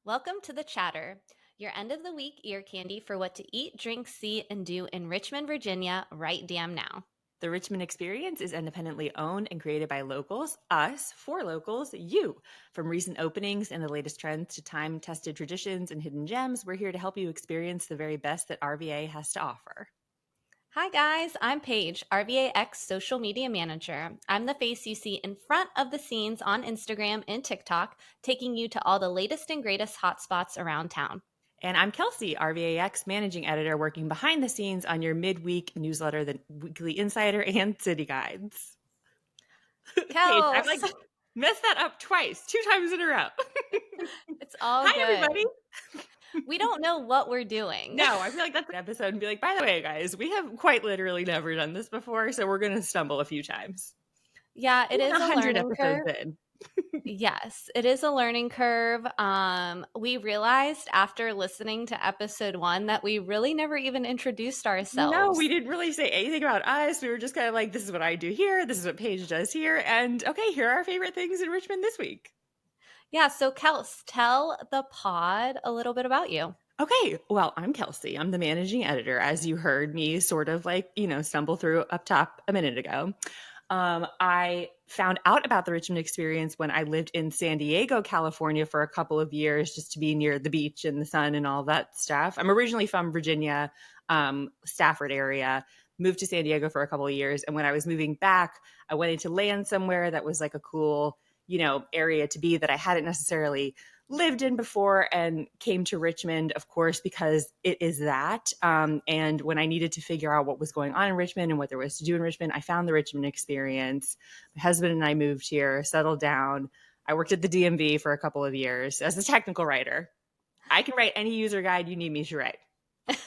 Welcome to The Chatter, your end of the week ear candy for what to eat, drink, see, and do in Richmond, Virginia, right damn now. The Richmond experience is independently owned and created by locals, us, for locals, you. From recent openings and the latest trends to time tested traditions and hidden gems, we're here to help you experience the very best that RVA has to offer. Hi guys, I'm Paige, RVAX social media manager. I'm the face you see in front of the scenes on Instagram and TikTok, taking you to all the latest and greatest hotspots around town. And I'm Kelsey, RVAX managing editor, working behind the scenes on your midweek newsletter, The Weekly Insider and City Guides. Paige, I've Kels, messed that up twice, 2 times in a row. it's all Hi, good. everybody. We don't know what we're doing. No, I feel like that's an episode and be like, by the way, guys, we have quite literally never done this before, so we're going to stumble a few times. Yeah, it is a 100 learning episodes curve. in. Yes, it is a learning curve. We realized after listening to episode 1 that we really never even introduced No, ourselves. we didn't really say anything about us. We were just kind of like, this is what I do here. This is what Paige does here. And okay, here are our favorite things in Richmond this week. Yeah, so Kels, tell the pod a little bit about you. Okay, well, I'm Kelsey. I'm the managing editor, as you heard me sort of stumble through up top a minute ago. I found out about the Richmond experience when I lived in San Diego, California for a couple of years just to be near the beach and the sun and all that stuff. I'm originally from Virginia, Stafford area, moved to San Diego for a couple of years. And when I was moving back, I went into land somewhere that was like a cool, area to be that I hadn't necessarily lived in before, and came to Richmond, of course, because it is that. And when I needed to figure out what was going on in Richmond and what there was to do in Richmond, I found the Richmond experience. My husband and I moved here, settled down. I worked at the DMV for a couple of years as a technical writer. I can write any user guide you need me to write.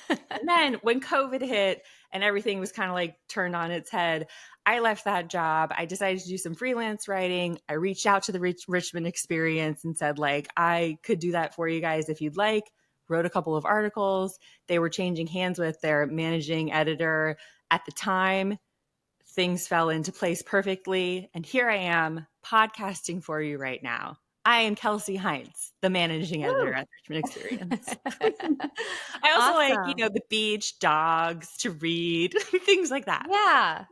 And then when COVID hit and everything was kind of like turned on its head, I left that job. I decided to do some freelance writing. I reached out to the Richmond experience and said, like, I could do that for you guys if you'd like. Wrote a couple of articles. They were changing hands with their managing editor at the time. Things fell into place perfectly. And here I am podcasting for you right now. I am Kelsey Heinz, the managing editor at the Richmond Experience. I also like, Awesome. the beach, dogs, to read, things like that. Yeah,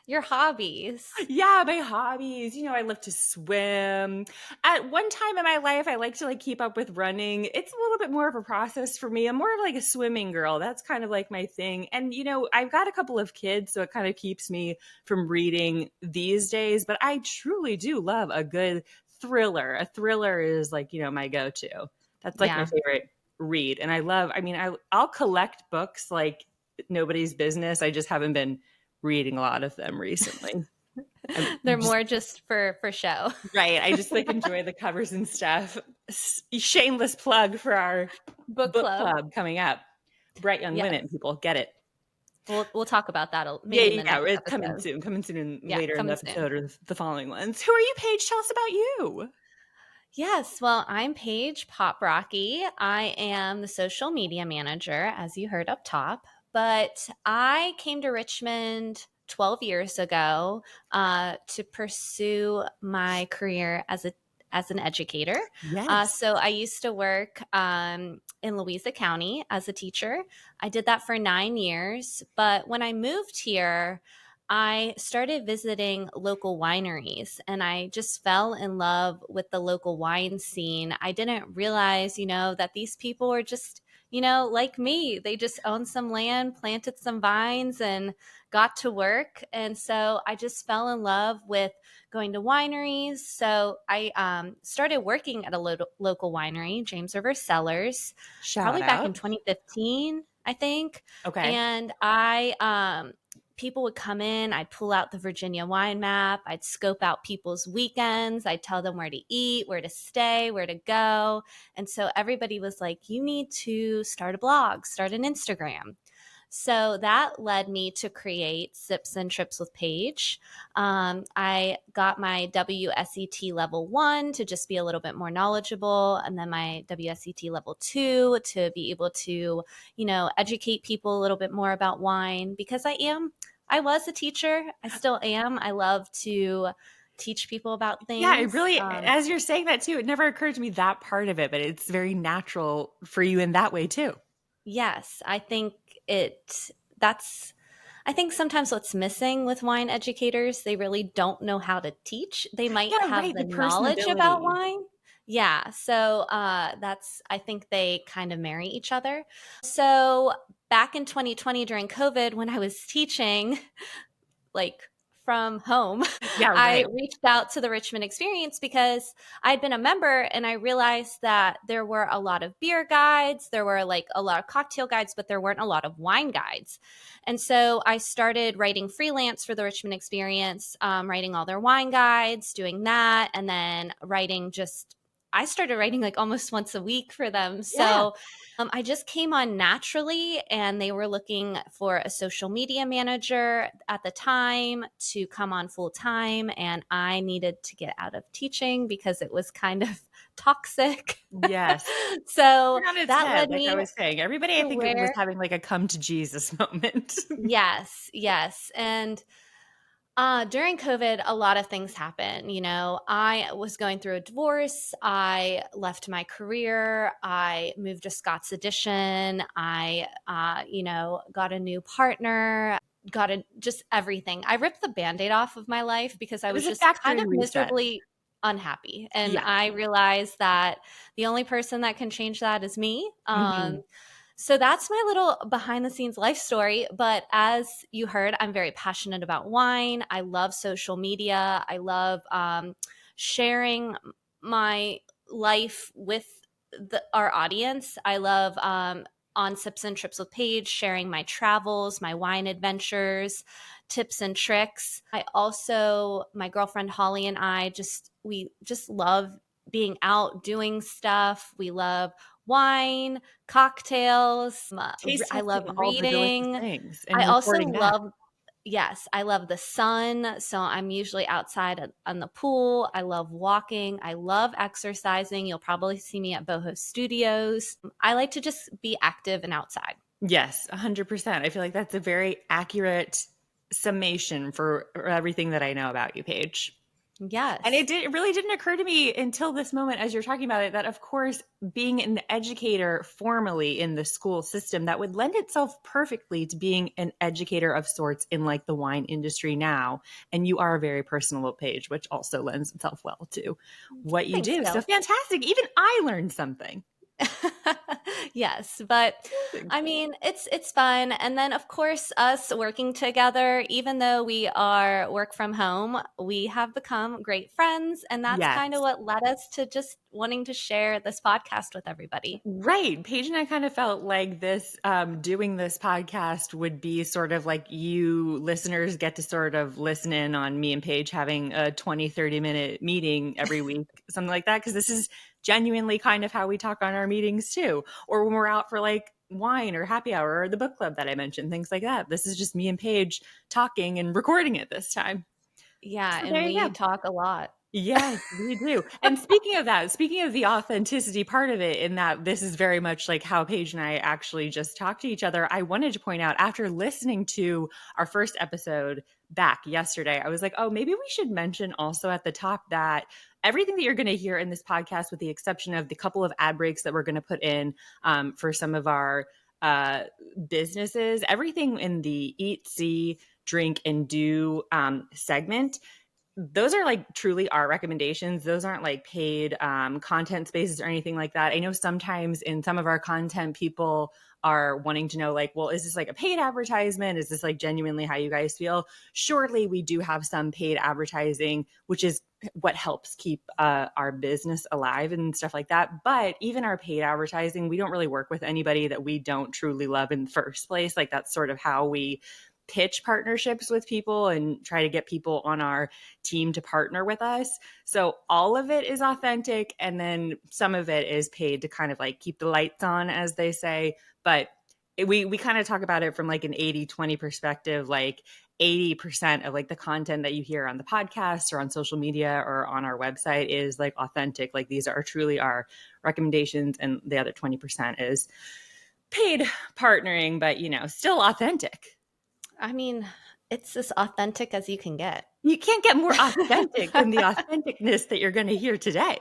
your hobbies. Yeah, my hobbies. I love to swim. At one time in my life, I like to keep up with running. It's a little bit more of a process for me. I'm more of like a swimming girl. That's kind of like my thing. And I've got a couple of kids, so it kind of keeps me from reading these days, but I truly do love a good thriller. A thriller is my go-to. That's like my Yeah. favorite read. And I'll collect books like nobody's business. I just haven't been reading a lot of them recently. They're more just for show. Right. I just enjoy the covers and stuff. Shameless plug for our Book book club. club coming up. Bright Young Yes. Women, people get it. We'll talk about that maybe in the next It's episode. coming soon Yeah, later in the coming soon. episode or the following ones. Who are you, Paige? Tell us about you. Yes, well, I'm Paige Poprocky. I am the social media manager, as you heard up top, but I came to Richmond 12 years ago to pursue my career as an educator. Yes. So I used to work in Louisa County as a teacher. I did that for 9 years, but when I moved here, I started visiting local wineries and I just fell in love with the local wine scene. I didn't realize, that these people were just, like me. They just owned some land, planted some vines, and got to work. And so I just fell in love with going to wineries. So I started working at a local winery, James River Cellars, Shout probably back in out. 2015, I think. Okay. And people would come in, I'd pull out the Virginia wine map, I'd scope out people's weekends, I'd tell them where to eat, where to stay, where to go. And so everybody was like, you need to start a blog, start an Instagram. So that led me to create Sips and Trips with Paige. I got my WSET level 1 to just be a little bit more knowledgeable, and then my WSET level 2 to be able to, educate people a little bit more about wine, because I was a teacher. I still am. I love to teach people about Yeah, it things. really, as you're saying that too, it never occurred to me that part of it, but it's very natural for you in that way too. Yes, I think it that's I think sometimes what's missing with wine educators, they really don't know how to teach. They might Yeah, have right. the The knowledge about personability. wine. Yeah, so that's I think they kind of marry each other. So back in 2020 during COVID, when I was teaching, like from home, Yeah, I right. reached out to the Richmond Experience because I'd been a member and I realized that there were a lot of beer guides, there were like a lot of cocktail guides, but there weren't a lot of wine guides. And so I started writing freelance for the Richmond Experience, writing all their wine guides, doing that, and then I started writing like almost once a week for them. Yeah. So I just came on naturally, and they were looking for a social media manager at the time to come on full time. And I needed to get out of teaching because it was kind of toxic. Yes. So Turn on its that head, led like I me was saying. Everybody, I to think, it was where, having like a come to Jesus moment. yes, yes. And during COVID, a lot of things happened. You know, I was going through a divorce. I left my career. I moved to Scott's Addition. Got a new partner, just everything. I ripped the band aid off of my life because I It was was a just kind factory of reset. miserably unhappy. And Yeah. I realized that the only person that can change that is me. Mhm. So that's my little behind the scenes life story. But as you heard, I'm very passionate about wine. I love social media. I love sharing my life with our audience. I love on Sips and Trips with Paige, sharing my travels, my wine adventures, tips and tricks. My girlfriend Holly and we just love being out doing stuff. We love wine, cocktails. Taste I love testing all the delicious reading. things I and also reporting back. love, yes, I love the sun. So I'm usually outside on the pool. I love walking. I love exercising. You'll probably see me at Boho Studios. I like to just be active and outside. Yes, 100%. I feel like that's a very accurate summation for everything that I know about you, Paige. And Yes. it really didn't occur to me until this moment as you're talking about it that, of course, being an educator formally in the school system, that would lend itself perfectly to being an educator of sorts in like the wine industry now. And you are a very personable Page, which also lends itself well to what you Thanks, do. So Kels. fantastic. Even I learned something. Yes, but Amazing. I mean, it's fun. And then of course us working together, even though we are work from home, we have become great friends, and that's kind of Yes. what led us to just wanting to share this podcast with everybody. Right. Paige and I kind of felt like doing this podcast would be sort of like you listeners get to sort of listen in on me and Paige having a 20-30 minute meeting every week, something like that. Cause this is genuinely kind of how we talk on our meetings too. Or when we're out for like wine or happy hour or the book club that I mentioned, things like that. This is just me and Paige talking and recording it this time. Yeah, So and there you we go. talk a lot. Yes, we do. And speaking of that, speaking of the authenticity part of it, in that this is very much like how Paige and I actually just talk to each other, I wanted to point out after listening to our first episode back yesterday, I was like, oh, maybe we should mention also at the top that everything that you're going to hear in this podcast, with the exception of the couple of ad breaks that we're going to put in for some of our uh, businesses, everything in the eat, see, drink, and do segment, those are like truly our recommendations. Those aren't like paid content spaces or anything like that. I know sometimes in some of our content, people are wanting to know, like, well, is this like a paid advertisement? Is this like genuinely how you guys feel? Surely we do have some paid advertising, which is what helps keep our business alive and stuff like that. But even our paid advertising, we don't really work with anybody that we don't truly love in the first place. Like, that's sort of how we pitch partnerships with people and try to get people on our team to partner with us. So all of it is authentic. And then some of it is paid to kind of like keep the lights on, as they say. But we kind of talk about it from like an 80-20 perspective. Like 80% of like the content that you hear on the podcast or on social media or on our website is like authentic. Like, these are truly our recommendations. And the other 20% is paid partnering, but still authentic. I mean, It's as authentic as you can get. You can't get more authentic than the authenticness that you're going to hear today.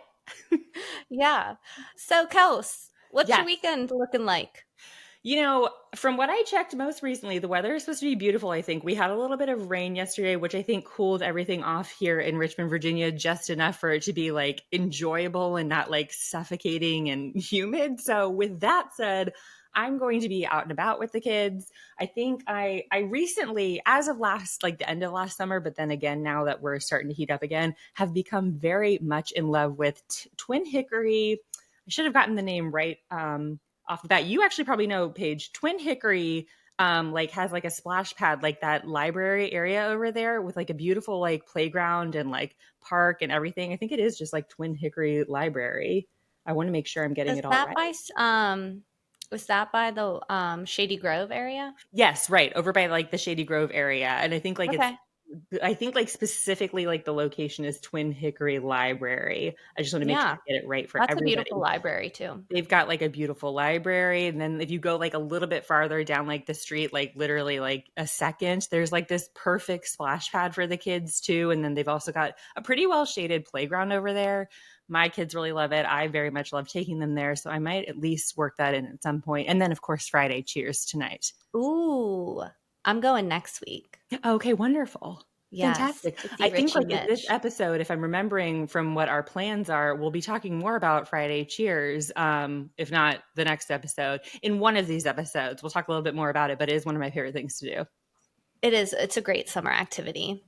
Yeah. So, Kels, what's your Yes. weekend looking like? From what I checked most recently, the weather is supposed to be beautiful, I think. We had a little bit of rain yesterday, which I think cooled everything off here in Richmond, Virginia, just enough for it to be like enjoyable and not like suffocating and humid. So, with that said, I'm going to be out and about with the kids. I think I recently, as of last, like the end of last summer, but then again, now that we're starting to heat up again, have become very much in love with Twin Hickory. I should have gotten the name right. Off the bat. You actually probably know, Paige, Twin Hickory like has like a splash pad, like that library area over there with like a beautiful like playground and like park and everything. I think it is just like Twin Hickory Library. I want to make sure I'm getting Is it all that right. by was that by the Shady Grove area? Yes, right. Over by like the Shady Grove area. And Okay. I think like specifically like the location is Twin Hickory Library. I just want to make sure Yeah. I get it right for That's a beautiful everybody. library too. They've got like a beautiful library. And then if you go like a little bit farther down like the street, like literally like a second, there's like this perfect splash pad for the kids too. And then they've also got a pretty well shaded playground over there. My kids really love it. I very much love taking them there. So I might at least work that in at some point. And then, of course, Friday cheers tonight. Ooh, I'm going next week. Okay, wonderful. Yes, Fantastic. to see I think Richie like in this Mitch. episode, if I'm remembering from what our plans are, we'll be talking more about Friday Cheers. If not the next episode. In one of these episodes, we'll talk a little bit more about it, but it is one of my favorite things to do. It is. It's a great summer activity.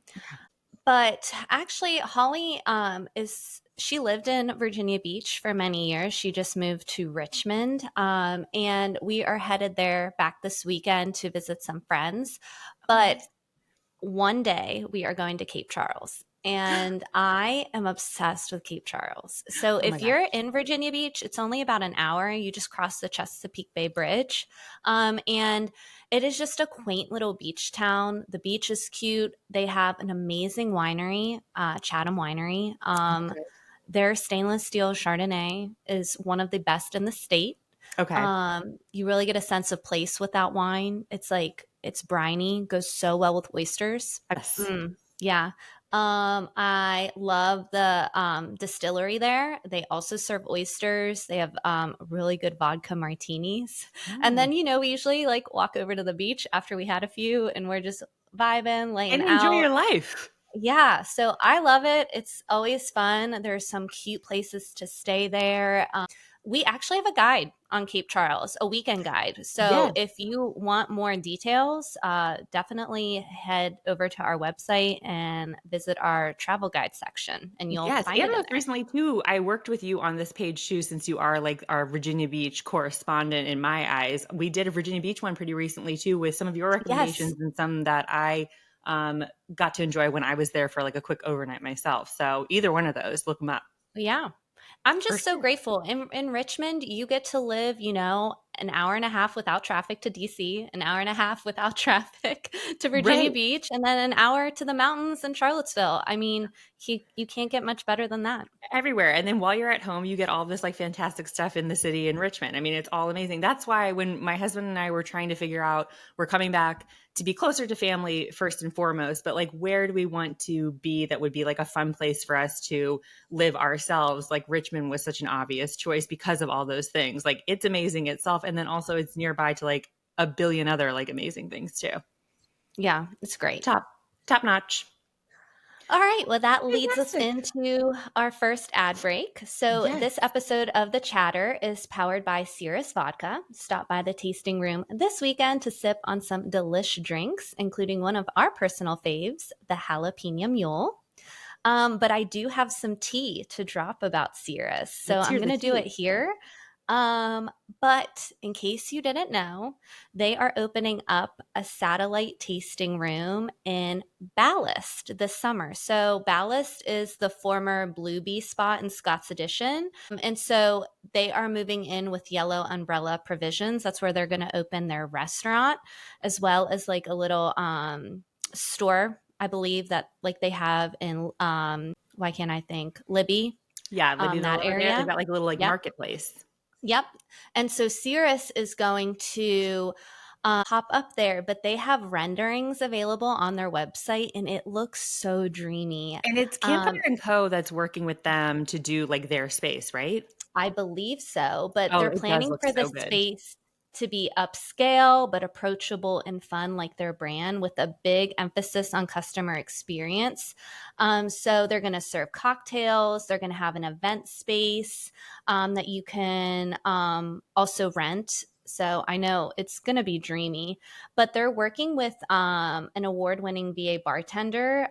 But actually, Holly is she lived in Virginia Beach for many years. She just moved to Richmond, and we are headed there back this weekend to visit some friends. Oh, But nice. one day we are going to Cape Charles. And I am obsessed with Cape Charles. So Oh my if gosh. you're in Virginia Beach, it's only about an hour. You just cross the Chesapeake Bay Bridge. And it is just a quaint little beach town. The beach is cute. They have an amazing winery, Chatham Winery. Okay. Their stainless steel Chardonnay is one of the best in the state. Okay. You really get a sense of place with that wine. It's like it's briny, goes so well with oysters. Yes. Yeah. I love the distillery there. They also serve oysters. They have really good vodka martinis. And Oh. then, we usually like walk over to the beach after we had a few and we're just vibing, laying And enjoy out. your life. Yeah, so I love it. It's always fun. There's some cute places to stay there. We actually have a guide on Cape Charles, a weekend guide. So Yes. if you want more details, definitely head over to our website and visit our travel guide section, and you'll Yes, find and it in most there. recently too, I worked with you on this page too, since you are like our Virginia Beach correspondent in my eyes. We did a Virginia Beach one pretty recently too, with some of your Yes. recommendations and some that I got to enjoy when I was there for like a quick overnight myself. So either one of those, look them up Yeah. I'm for just so sure. grateful. In Richmond, you get to live, an hour and a half without traffic to DC, an hour and a half without traffic to Virginia Right. Beach, and then an hour to the mountains in Charlottesville. I mean, you can't get much better than that. Everywhere. And then while you're at home, you get all this like fantastic stuff in the city in Richmond. I mean, it's all amazing. That's why when my husband and I were trying to figure out, we're coming back to be closer to family first and foremost, but like where do we want to be that would be like a fun place for us to live ourselves? Like Richmond was such an obvious choice because of all those things. Like it's amazing itself. And then also it's nearby to like a billion other like amazing things too. Yeah, it's great. Top, top notch. All right. Well, that leads us Fantastic. into our first ad break. So, Yes. this episode of The Chatter is powered by Cirrus Vodka. Stop by the tasting room this weekend to sip on some delish drinks, including one of our personal faves, the Jalapeno Mule. But I do have some tea to drop about Cirrus. So, Let's I'm hear going the to do it tea. here. But in case you didn't know, they are opening up a satellite tasting room in Ballast this summer. So Ballast is the former Blue Bee spot in Scott's Addition. And so they are moving in with Yellow Umbrella Provisions. That's where they're going to open their restaurant, as well as like a little store, I believe, that like they have in why can't I think? Libby, Yeah, Libby's all that over there. They've area. got like a little like Yep. marketplace. Yep. And so Cirrus is going to Pop up there, but they have renderings available on their website and it looks so dreamy. And it's Campfire Um, and Co. that's working with them to do like their space, right? I believe so, but Oh, they're it does planning look for the so good. space to be upscale but approachable and fun like their brand with a big emphasis on customer experience. So they're going to serve cocktails, they're going to have an event space that you can also rent. So I know it's going to be dreamy, but they're working with an award-winning VA bartender,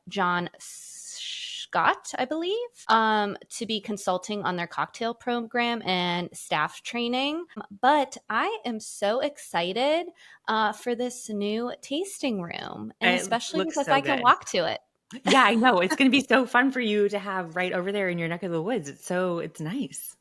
John Scott, I believe, to be consulting on their cocktail program and staff training. But I am so excited for this new tasting room, and It especially looks because so I can good. walk to it. Yeah, I know. It's going to be so fun for you to have right over there in your neck of the woods. It's nice.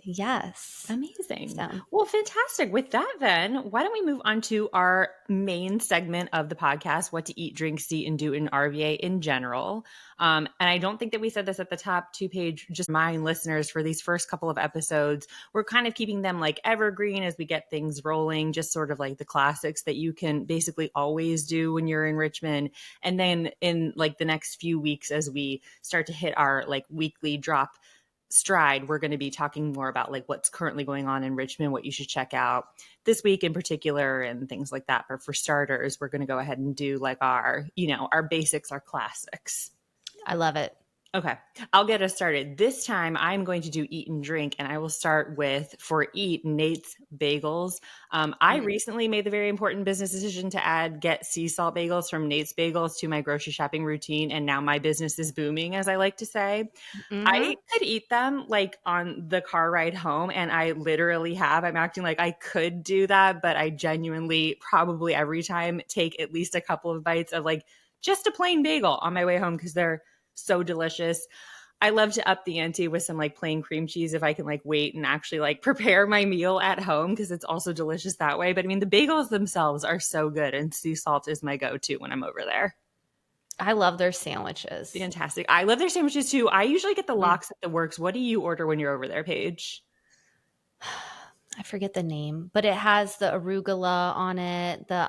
Yes. Amazing. So Well, fantastic. With that, then, why don't we move on to our main segment of the podcast, what to eat, drink, see, and do in RVA in general. And I don't think that we said this at the top two page, just remind listeners for these first couple of episodes, we're kind of keeping them like evergreen as we get things rolling, just sort of like the classics that you can basically always do when you're in Richmond. And then in like the next few weeks, as we start to hit our like weekly drop stride, we're going to be talking more about like what's currently going on in Richmond, what you should check out this week in particular, and things like that. But for starters, we're going to go ahead and do like our basics, our classics. I love it. Okay, I'll get us started. This time I'm going to do eat and drink, and I will start with, for eat, Nate's Bagels. I Mm-hmm. recently made the very important business decision to get sea salt bagels from Nate's Bagels to my grocery shopping routine, and now my business is booming, as I like to say. I could eat them like on the car ride home, and I literally have. I'm acting like I could do that, but I genuinely probably every time take at least a couple of bites of like just a plain bagel on my way home because they're so delicious. I love to up the ante with some like plain cream cheese if I can like wait and actually like prepare my meal at home because it's also delicious that way. But I mean, the bagels themselves are so good, and sea salt is my go-to when I'm over there. I love their sandwiches. Fantastic. I love their sandwiches too. I usually get the Mm. lox at the works. What do you order when you're over there, Paige? I forget the name, but it has the arugula on it. The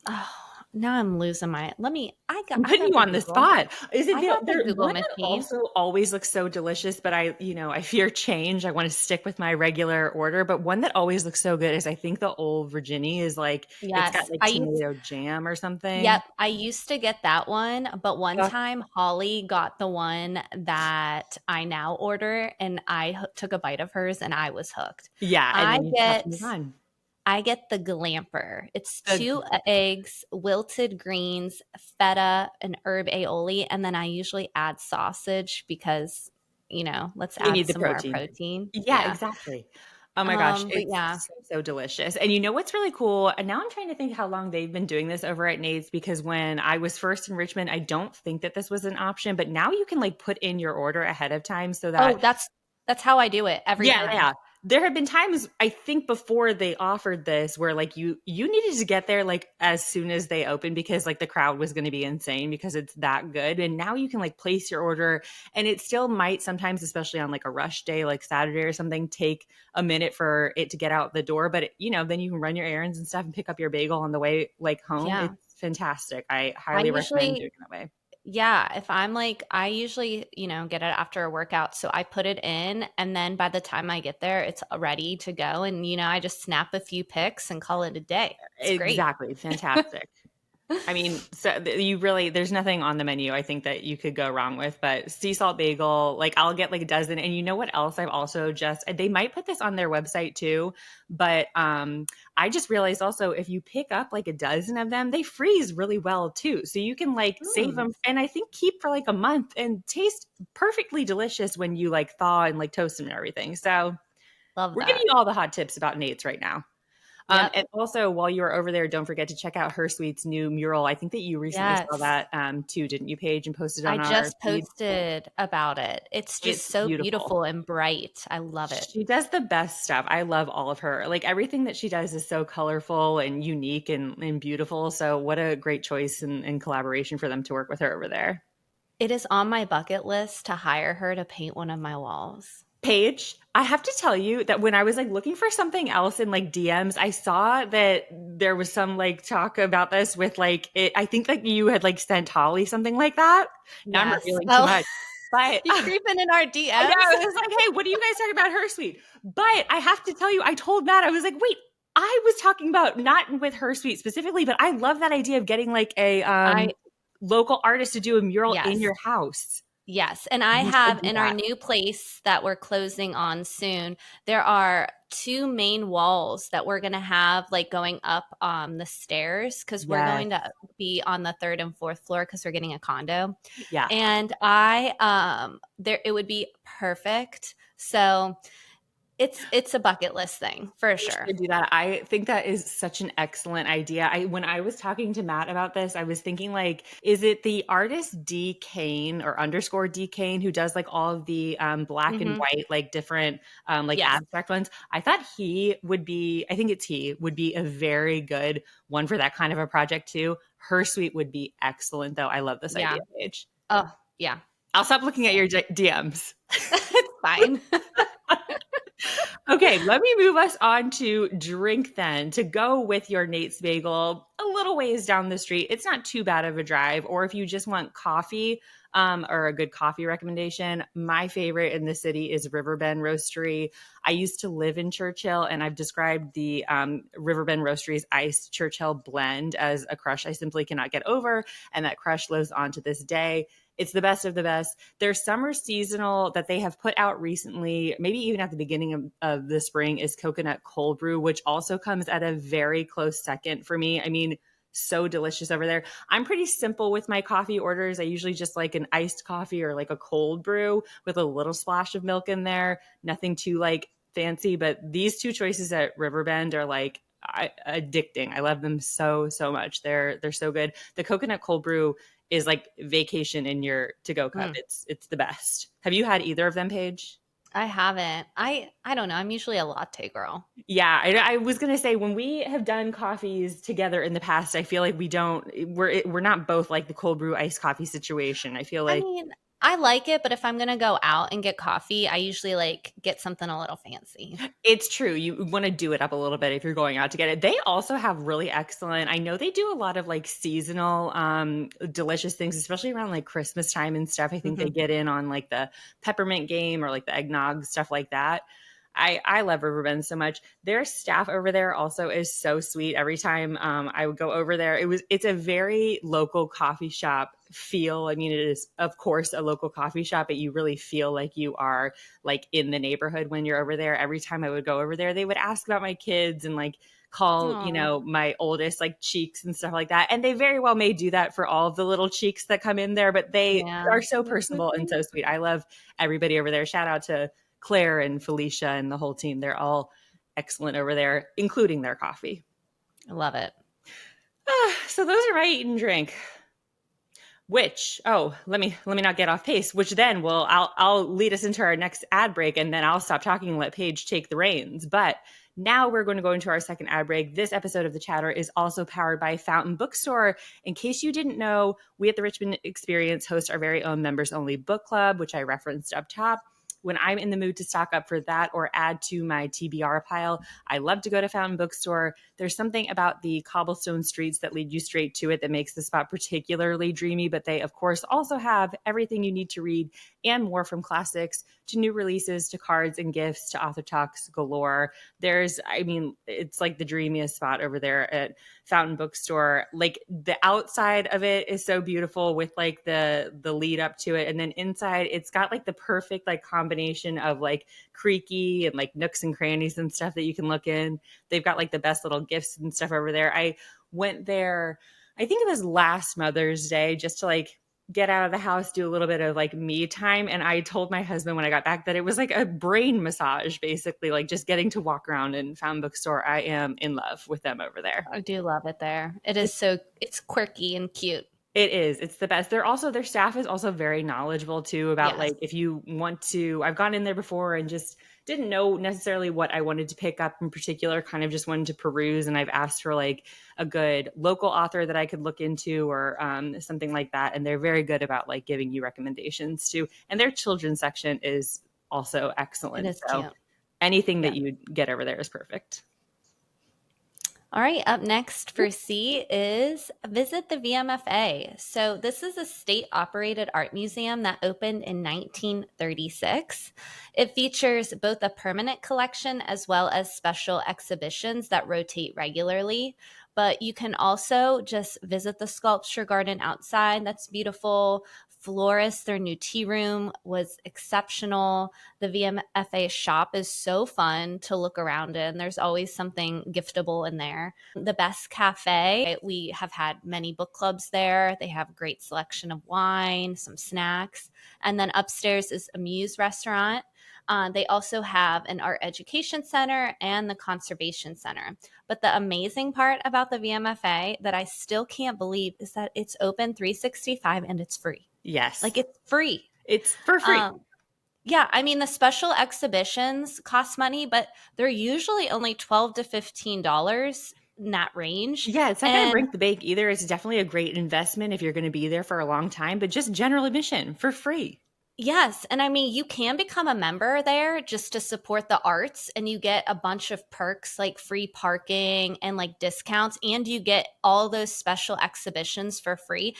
oh, now I'm losing my. Let me. I'm I putting got you the on the Google. spot. Is it I got the there Google one that machine. also always looks so delicious, but I fear change. I want to stick with my regular order, but one that always looks so good is I think the Old Virginie is like it's got Yes, like I used. tomato jam or something. Yep, I used to get that one, but one Uh, time Holly got the one that I now order, and took a bite of hers, and I was hooked. yeah, and I then you just have to get move on. I get the Glamper. It's The two eggs, wilted greens, feta, and herb aioli, and then I usually add sausage because, let's You add need the some more protein. protein. Yeah, Yeah. exactly. Oh my gosh, But it's yeah. so, so delicious. And you know what's really cool? And now I'm trying to think how long they've been doing this over at Nate's because when I was first in Richmond, I don't think that this was an option, but now you can like put in your order ahead of time so Oh, that that's how I do it every yeah, time. yeah. There have been times I think before they offered this where like you needed to get there like as soon as they opened because like the crowd was going to be insane because it's that good. And now you can like place your order and it still might sometimes, especially on like a rush day like Saturday or something, take a minute for it to get out the door. But then you can run your errands and stuff and pick up your bagel on the way like home. Yeah. It's fantastic. I I highly recommend usually doing it that way. Yeah, if I'm like, I usually, get it after a workout. So I put it in, and then by the time I get there, it's ready to go. And, I just snap a few pics and call it a day. It's great. Exactly. Fantastic. I mean, so there's nothing on the menu I think that you could go wrong with, but sea salt bagel, like I'll get like a dozen. And you know what else I've also they might put this on their website too, but I just realized also if you pick up like a dozen of them, they freeze really well too. So you can like save Mm, them and I think keep for like a month and taste perfectly delicious when you like thaw and like toast them and everything. So love we're giving that. you all the hot tips about Nate's right now. Yep. And also, while you were over there, don't forget to check out Her Sweet's new mural. I think that you recently saw Yes. that too, didn't you, Paige, and posted I on our just feed? posted about it. It's just It's so beautiful. beautiful and bright. I love it. She does the best stuff. I love all of her. Like everything that she does is so colorful and unique and beautiful. So, what a great choice and collaboration for them to work with her over there. It is on my bucket list to hire her to paint one of my walls. Paige, I have to tell you that when I was like looking for something else in like DMs, I saw that there was some like talk about this with like it, I think like you had like sent Holly something like that. Now I'm Yes. revealing too Oh, much. But you creeping in our I know, DMs? I was like, hey, what are you guys talking about her suite? But I have to tell you, I told Matt, I was like, wait, I was talking about not with her suite specifically, but I love that idea of getting like a I local artist to do a mural in yes. your house. Yes, and I You should have do in our that. new place that we're closing on soon, there are two main walls that we're going to have like going up the stairs because we're Yes. going to be on the third and fourth floor because we're getting a condo. Yeah. And I there it would be perfect. So it's a bucket list thing for You sure. should do that. I think that is such an excellent idea. I when I was talking to Matt about this, I was thinking like, is it the artist D Kane or underscore D Kane who does like all of the black and Hmm. white, like different like Yes. abstract ones? I thought he would be, I think it's he would be a very good one for that kind of a project too. Her suite would be excellent though. I love this Yeah. idea, Paige. Oh, yeah. I'll stop looking at So your DMs. it's fine. Okay, let me move us on to drink then. To go with your Nate's Bagel a little ways down the street, it's not too bad of a drive. Or if you just want coffee or a good coffee recommendation, my favorite in the city is Riverbend Roastery. I used to live in Churchill, and I've described the Riverbend Roastery's iced Churchill blend as a crush I simply cannot get over, and that crush lives on to this day. It's the best of the best. Their summer seasonal that they have put out recently, maybe even at the beginning of the spring, is coconut cold brew, which also comes at a very close second for me. I mean, so delicious over there. I'm pretty simple with my coffee orders. I usually just like an iced coffee or like a cold brew with a little splash of milk in there. Nothing too like fancy, but these two choices at Riverbend are like addicting. I love them so much. They're so good. The coconut cold brew is like vacation in your to go cup. Mm, It's the best. Have you had either of them, Paige? I haven't. I don't know. I'm usually a latte girl. Yeah, I was gonna say when we have done coffees together in the past, I feel like we're not both like the cold brew iced coffee situation. I feel I like mean, I like it, but if I'm gonna go out and get coffee, I usually like get something a little fancy. it's true. You want to do it up a little bit if you're going out to get it. They also have really excellent. I know they do a lot of like seasonal delicious things, especially around like Christmas time and stuff. I think they Hmm. get in on like the peppermint game or like the eggnog stuff like that. I love Riverbend so much. Their staff over there also is so sweet. Every time I would go over there, it's a very local coffee shop feel. I mean, it is of course a local coffee shop, but you really feel like you are like in the neighborhood when you're over there. Every time I would go over there, they would ask about my kids and like call, Oh, my oldest like cheeks and stuff like that. And they very well may do that for all of the little cheeks that come in there, but they yeah. are so They're so personable and sweet. so sweet. I love everybody over there. Shout out to Claire and Felicia and the whole team. They're all excellent over there, including their coffee. I love it. So those are my eat and drink. Which let me not get off pace. Which then will I'll lead us into our next ad break, and then I'll stop talking and let Paige take the reins. But now we're going to go into our second ad break. This episode of The Chatter is also powered by Fountain Bookstore. In case you didn't know, we at the Richmond Experience host our very own members only book club, which I referenced up top. When I'm in the mood to stock up for that or add to my TBR pile, I love to go to Fountain Bookstore. There's something about the cobblestone streets that lead you straight to it that makes the spot particularly dreamy, but they, of course, also have everything you need to read and more, from classics to new releases to cards and gifts to author talks galore. It's like the dreamiest spot over there at Fountain Bookstore. Like the outside of it is so beautiful with like the lead up to it, and then inside it's got like the perfect like combination of like creaky and like nooks and crannies and stuff that you can look in. They've got like the best little gifts and stuff over there. I went there, I think it was last Mother's Day, just to like get out of the house, do a little bit of like me time. And I told my husband when I got back that it was like a brain massage, basically, like just getting to walk around in Fountain Bookstore. I am in love with them over there. I do love it there. It's quirky and cute. It is. It's the best. Their staff is also very knowledgeable too about Yes. like if you want to. I've gone in there before and just didn't know necessarily what I wanted to pick up in particular, kind of just wanted to peruse, and I've asked for like a good local author that I could look into or something like that, and they're very good about like giving you recommendations too. And their children's section is also It excellent. is So cute. anything Yeah. that you get over there is perfect. All right, up next for C is visit the VMFA. So, this is a state operated art museum that opened in 1936. It features both a permanent collection as well as special exhibitions that rotate regularly. But you can also just visit the sculpture garden outside. That's beautiful. Florist, their new tea room was exceptional. The VMFA shop is so fun to look around in. There's always something giftable in there. The Best Cafe, we have had many book clubs there. They have a great selection of wine, some snacks. And then upstairs is a Muse restaurant. They also have an art education center and the conservation center. But the amazing part about the VMFA that I still can't believe is that it's open 365 and it's free. Yes. Like it's free. It's for free. Um, yeah, I mean the special exhibitions cost money, but they're usually only $12 to $15 in that range. Yeah, it's not going to And break the bank either. It's definitely a great investment if you're going to be there for a long time, but just general admission for free. yes, and I mean you can become a member there just to support the arts and you get a bunch of perks like free parking and like discounts and you get all those special exhibitions for free.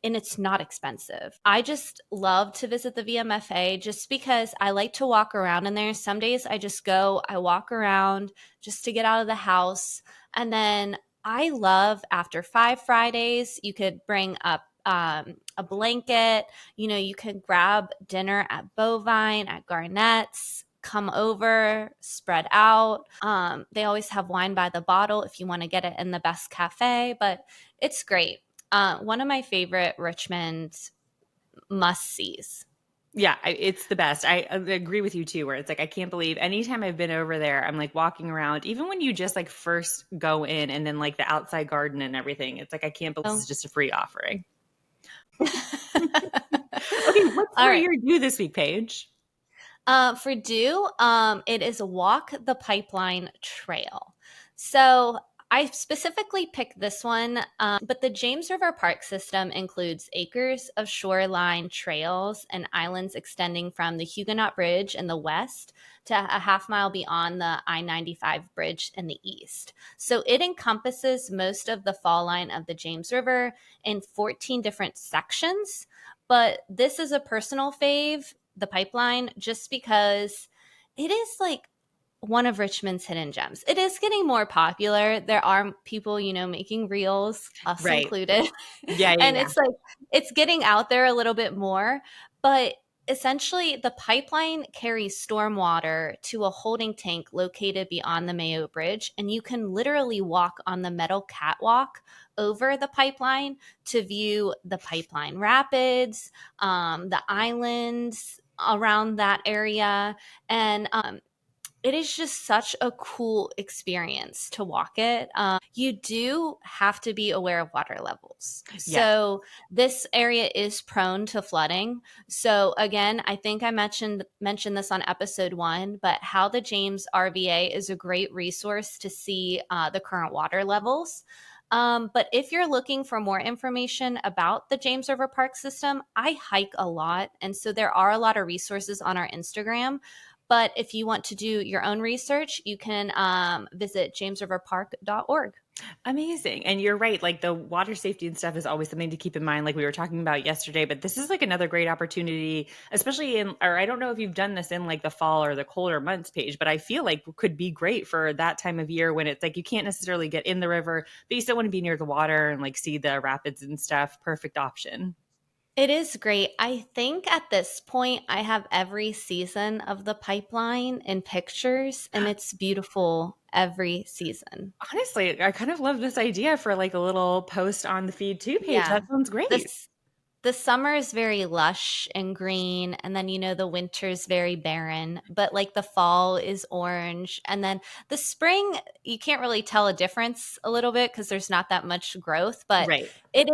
And it's not expensive. I just love to visit the VMFA just because I like to walk around in there. Some days I just go, I walk around just to get out of the house. And then I love after 5 Fridays, you could bring up a blanket. You know, you could grab dinner at Bovine, at Garnett's, come over, spread out. They always have wine by the bottle if you want to get it in the best cafe, but it's great. One of my favorite Richmond must sees. Yeah, it's the best. I agree with you too, where it's like, I can't believe anytime I've been over there, I'm like walking around, even when you just like first go in and then like the outside garden and everything, it's like, I can't believe this Oh. is just a free offering. Okay, what's All for right. your due this week, Paige? For Dew, it is Walk the Pipeline Trail. So I specifically picked this one, but the James River Park system includes acres of shoreline trails and islands extending from the Huguenot Bridge in the west to a half mile beyond the I-95 bridge in the east. So it encompasses most of the fall line of the James River in 14 different sections. But this is a personal fave, the pipeline, just because it is like one of Richmond's hidden gems. It is getting more popular. There are people, making reels, us Right. included. Yeah, yeah, And yeah. it's like it's getting out there a little bit more, but essentially the pipeline carries stormwater to a holding tank located beyond the Mayo Bridge and you can literally walk on the metal catwalk over the pipeline to view the pipeline rapids, the islands around that area. And it is just such a cool experience to walk it. You do have to be aware of water levels. Yes. So this area is prone to flooding. So again, I think I mentioned this on episode 1, but How the James RVA is a great resource to see the current water levels. But if you're looking for more information about the James River Park system, I hike a lot. And so there are a lot of resources on our Instagram. But if you want to do your own research, you can visit jamesriverpark.org. Amazing. And you're right. Like the water safety and stuff is always something to keep in mind, like we were talking about yesterday. But this is like another great opportunity, especially or I don't know if you've done this in like the fall or the colder months, Paige, but I feel like could be great for that time of year when it's like you can't necessarily get in the river, but you still want to be near the water and like see the rapids and stuff. Perfect option. It is great. I think at this point, I have every season of the pipeline in pictures, and it's beautiful every season. Honestly, I kind of love this idea for like a little post on the feed too, Paige. Yeah. That sounds great. This the summer is very lush and green, and then the winter's very barren, but like the fall is orange, and then the spring you can't really tell a difference a little bit because there's not that much growth, but Right. it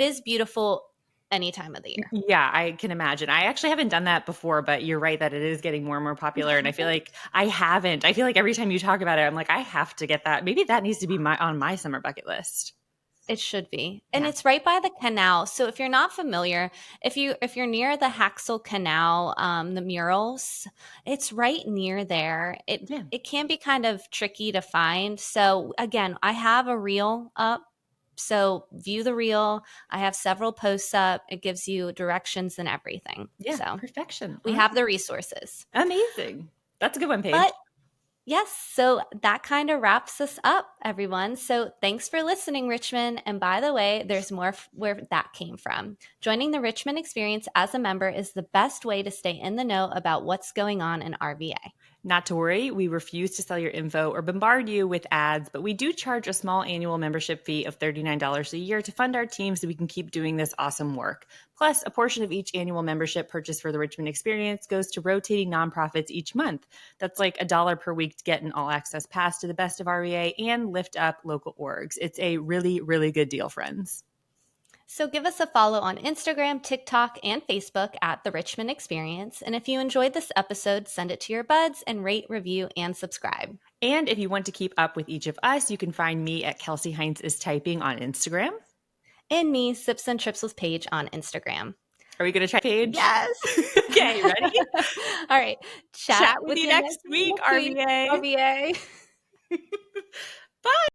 is beautiful any time of the year. Yeah, I can imagine. I actually haven't done that before, but you're right that it is getting more and more popular. And I feel like I haven't. I feel like every time you talk about it, I'm like, I have to get that. Maybe that needs to be on my summer bucket list. It should be. And Yeah. it's right by the canal. So if you're not familiar, if you're near the Haxel Canal, the murals, it's right near there. It Yeah. it can be kind of tricky to find. So again, I have a reel up. So view the reel. I have several posts up. It gives you directions and everything. Yeah. So Perfection. we All have right. the resources. Amazing. That's a good one, Paige. But yes, so that kind of wraps us up, everyone. So thanks for listening, Richmond. And by the way, there's more where that came from. Joining the Richmond Experience as a member is the best way to stay in the know about what's going on in RVA. Not to worry, we refuse to sell your info or bombard you with ads, but we do charge a small annual membership fee of $39 a year to fund our team so we can keep doing this awesome work. Plus, a portion of each annual membership purchase for the Richmond Experience goes to rotating nonprofits each month. That's like $1 per week to get an all access pass to the best of REA and lift up local orgs. It's a really, really good deal, friends. So give us a follow on Instagram, TikTok, and Facebook at The Richmond Experience. And if you enjoyed this episode, send it to your buds and rate, review, and subscribe. And if you want to keep up with each of us, you can find me at Kelsey Heinz is Typing on Instagram. And me, Sips and Trips with Paige on Instagram. Are we going to try Paige? Yes. Okay, ready? All right. Chat Chat with with you you next next week, week, RVA. RVA. Bye.